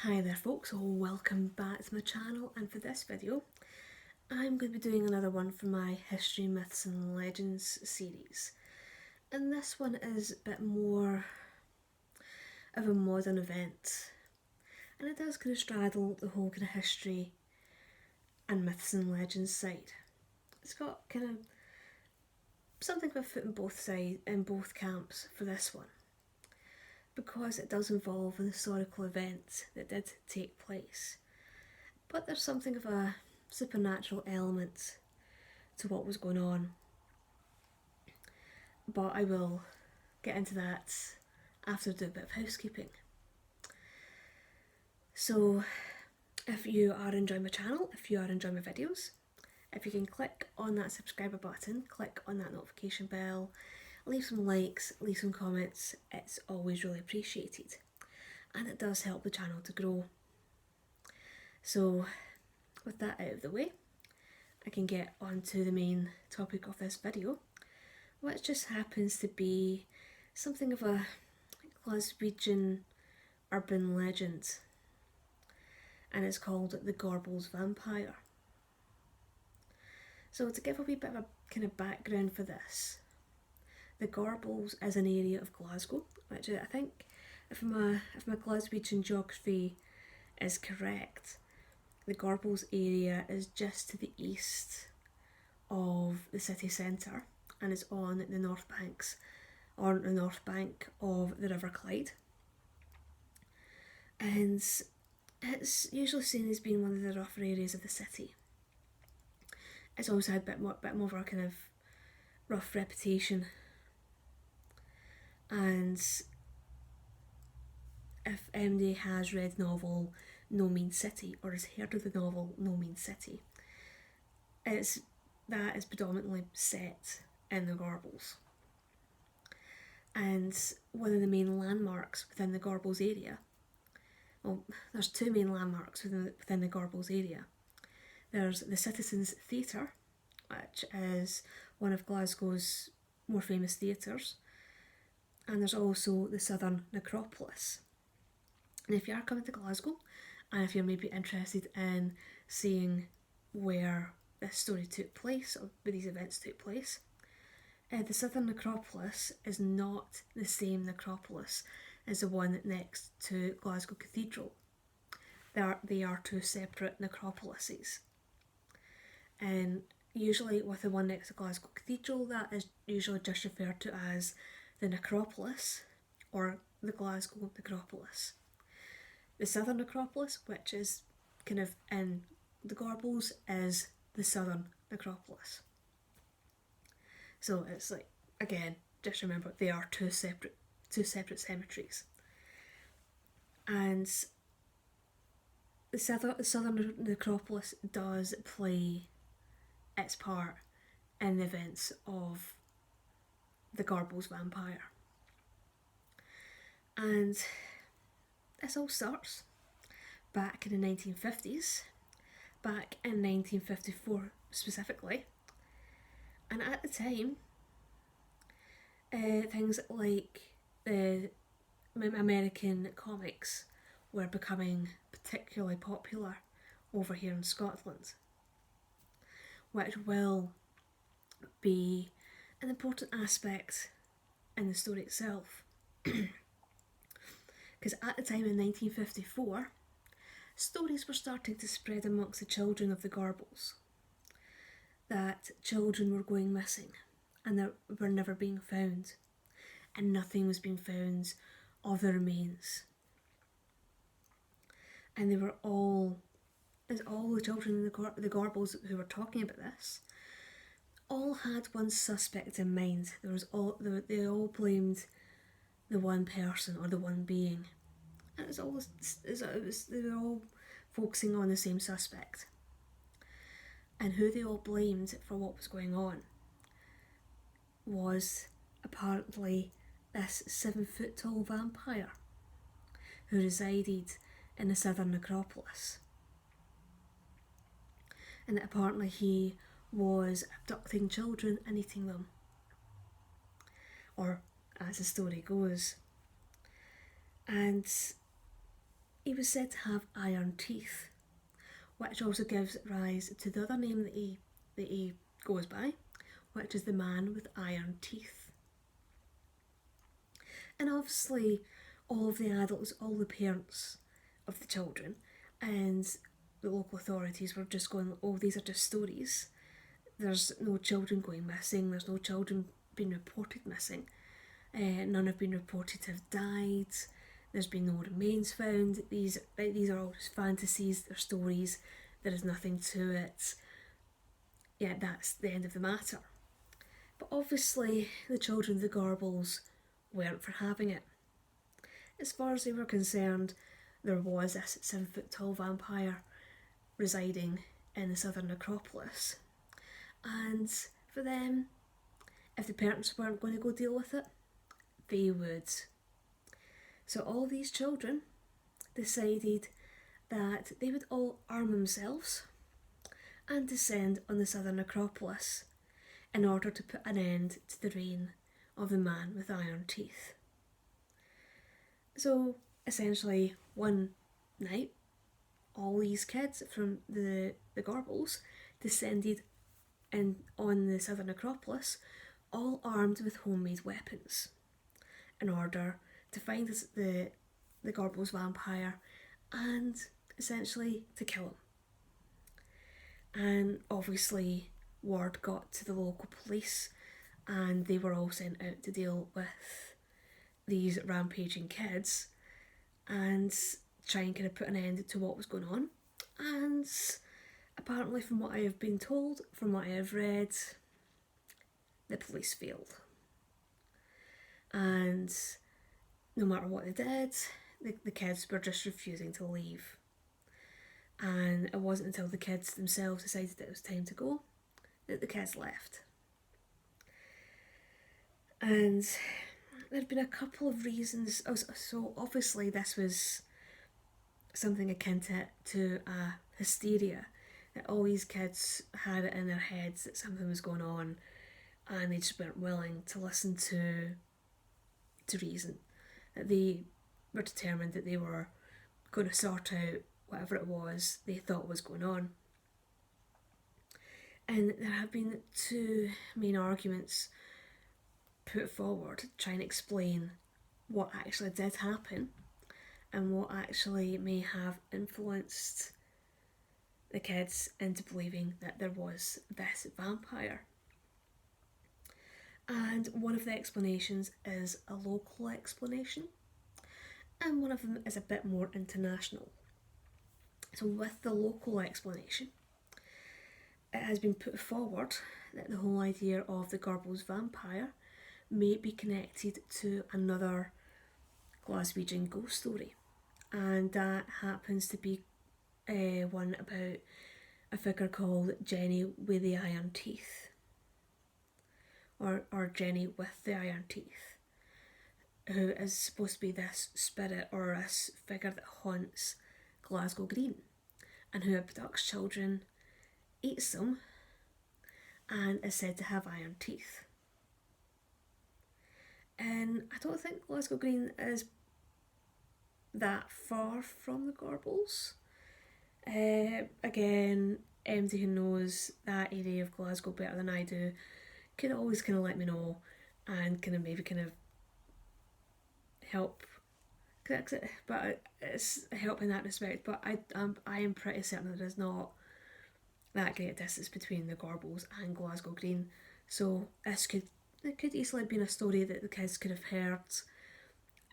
Hi there folks, welcome back to my channel, and for this video I'm going to be doing another one from my History, Myths and Legends series. And this one is a bit more of a modern event, and it does kind of straddle the whole kind of history and myths and legends side. It's got kind of something of a foot in both sides, in both camps for this one, because it does involve an historical event that did take place. But there's something of a supernatural element to what was going on. But I will get into that after I do a bit of housekeeping. So if you are enjoying my channel, if you are enjoying my videos, if you can click on that subscriber button, click on that notification bell, leave some likes, leave some comments, it's always really appreciated. And it does help the channel to grow. So with that out of the way, I can get on to the main topic of this video, which just happens to be something of a Glaswegian urban legend, and it's called the Gorbals Vampire. So to give a wee bit of a kind of background for this, the Gorbals is an area of Glasgow, which I think, if my Glaswegian geography is correct, the Gorbals area is just to the east of the city centre, and is on the north bank of the River Clyde. And it's usually seen as being one of the rougher areas of the city. It's always had a bit more of a kind of rough reputation. And if MD has read the novel No Mean City, or has heard of the novel No Mean City, that is predominantly set in the Gorbals. And one of the main landmarks within the Gorbals area, well, there's two main landmarks within the Gorbals area. There's the Citizens Theatre, which is one of Glasgow's more famous theatres, and there's also the Southern Necropolis. And if you are coming to Glasgow, and if you're maybe interested in seeing where this story took place, or where these events took place, the Southern Necropolis is not the same necropolis as the one next to Glasgow Cathedral. They are two separate necropolises. And usually with the one next to Glasgow Cathedral, that is usually just referred to as the necropolis, or the Glasgow necropolis. The Southern Necropolis, which is kind of in the Gorbals, is the Southern Necropolis. So it's like, again, just remember they are two separate cemeteries. And the Southern Necropolis does play its part in the events of the Gorbals Vampire. And this all starts back in the 1950s, back in 1954 specifically. And at the time, things like American comics were becoming particularly popular over here in Scotland, which will be an important aspect in the story itself. Because at the time in 1954, stories were starting to spread amongst the children of the Gorbals that children were going missing and that were never being found, and nothing was being found of the remains. And they were all the children in the Gorbals who were talking about this, all had one suspect in mind. They all blamed the one person or the one being, and they were all focusing on the same suspect. And who they all blamed for what was going on was apparently this 7-foot tall vampire who resided in the Southern Necropolis. And that apparently he was abducting children and eating them. Or as the story goes. And he was said to have iron teeth, which also gives rise to the other name that he goes by, which is the man with iron teeth. And obviously, all of the adults, all the parents of the children, and the local authorities were just going, oh, these are just stories. There's no children going missing, there's no children being reported missing. None have been reported to have died. There's been no remains found. These are all just fantasies, they're stories, there is nothing to it. Yeah, that's the end of the matter. But obviously, the children of the Gorbals weren't for having it. As far as they were concerned, there was this 7-foot tall vampire residing in the southern necropolis. And for them, if the parents weren't going to go deal with it, they would. So all these children decided that they would all arm themselves and descend on the southern necropolis in order to put an end to the reign of the man with iron teeth. So essentially, one night, all these kids from the Gorbals descended on the southern necropolis, all armed with homemade weapons, in order to find the Gorbals Vampire and essentially to kill him. And obviously, word got to the local police, and they were all sent out to deal with these rampaging kids and try and kind of put an end to what was going on. And apparently, from what I have been told, from what I have read, the police failed. And no matter what they did, the kids were just refusing to leave. And it wasn't until the kids themselves decided that it was time to go that the kids left. And there'd been a couple of reasons. So obviously this was something akin to a hysteria, that all these kids had it in their heads that something was going on, and they just weren't willing to listen to reason. That they were determined that they were going to sort out whatever it was they thought was going on. And there have been two main arguments put forward to try and explain what actually did happen and what actually may have influenced the kids into believing that there was this vampire. And one of the explanations is a local explanation, and one of them is a bit more international. So with the local explanation, it has been put forward that the whole idea of the Gorbals Vampire may be connected to another Glaswegian ghost story, and that happens to be one about a figure called Jenny with the Iron Teeth, or Jenny with the Iron Teeth, who is supposed to be this spirit or this figure that haunts Glasgow Green, and who abducts children, eats them, and is said to have iron teeth. And I don't think Glasgow Green is that far from the Gorbals. Again, MD who knows that area of Glasgow better than I do can always kind of let me know and maybe help. But it's help in that respect. But I am pretty certain there is not that great distance between the Gorbals and Glasgow Green. So it could easily have been a story that the kids could have heard,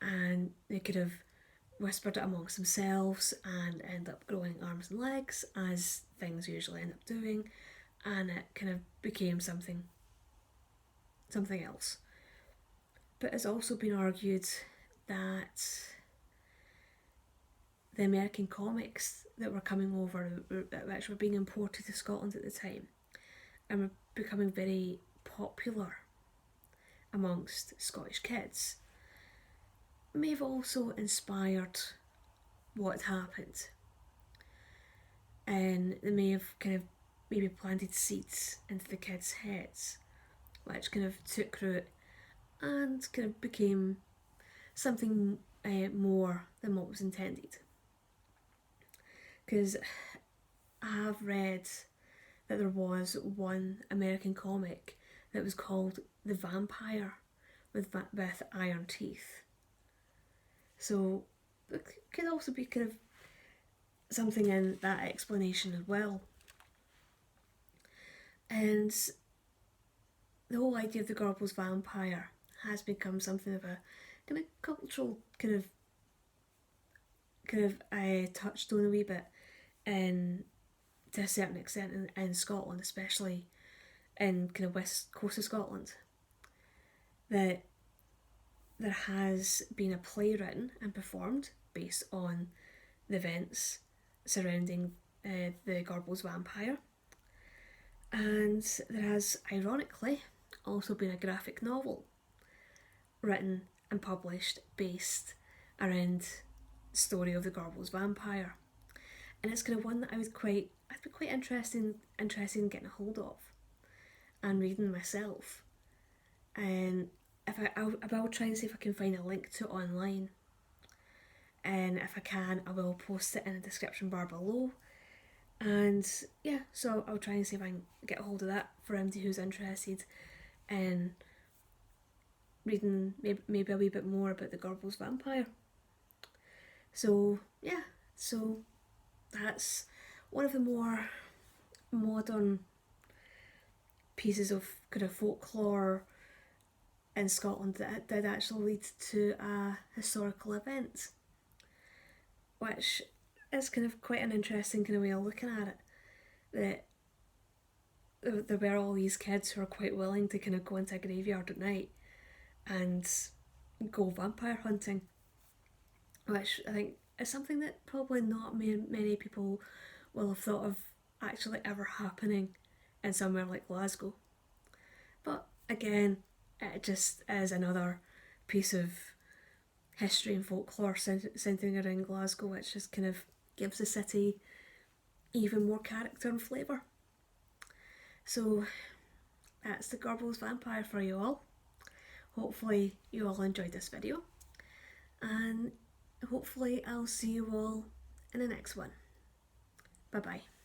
and they could have whispered it amongst themselves and end up growing arms and legs, as things usually end up doing, and it kind of became something else. But it's also been argued that the American comics that were coming over, which were being imported to Scotland at the time, and were becoming very popular amongst Scottish kids, may have also inspired what happened. And they may have maybe planted seeds into the kids' heads, which took root and became something more than what was intended. because I have read that there was one American comic that was called The Vampire with iron teeth. So it could also be kind of something in that explanation as well. And the whole idea of the Gorbals Vampire has become something of a kind of cultural kind of touchstone a wee bit in, to a certain extent, in Scotland, especially in kind of west coast of Scotland, that there has been a play written and performed based on the events surrounding the Gorbals Vampire, and there has ironically also been a graphic novel written and published based around the story of the Gorbals Vampire, and it's kind of one that I'd be quite interested in getting a hold of and reading myself. And I'll try and see if I can find a link to it online, and if I can, I will post it in the description bar below. And yeah, so I'll try and see if I can get a hold of that for anybody who's interested in reading maybe a wee bit more about the Gorbals Vampire. So yeah, so that's one of the more modern pieces of kind of folklore in Scotland that did actually lead to a historical event, which is kind of quite an interesting kind of way of looking at it. That there were all these kids who are quite willing to kind of go into a graveyard at night and go vampire hunting, which I think is something that probably not many people will have thought of actually ever happening in somewhere like Glasgow. But again, it just is another piece of history and folklore centering around Glasgow, which just kind of gives the city even more character and flavour. So that's the Gorbals Vampire for you all. Hopefully you all enjoyed this video, and hopefully I'll see you all in the next one. Bye bye.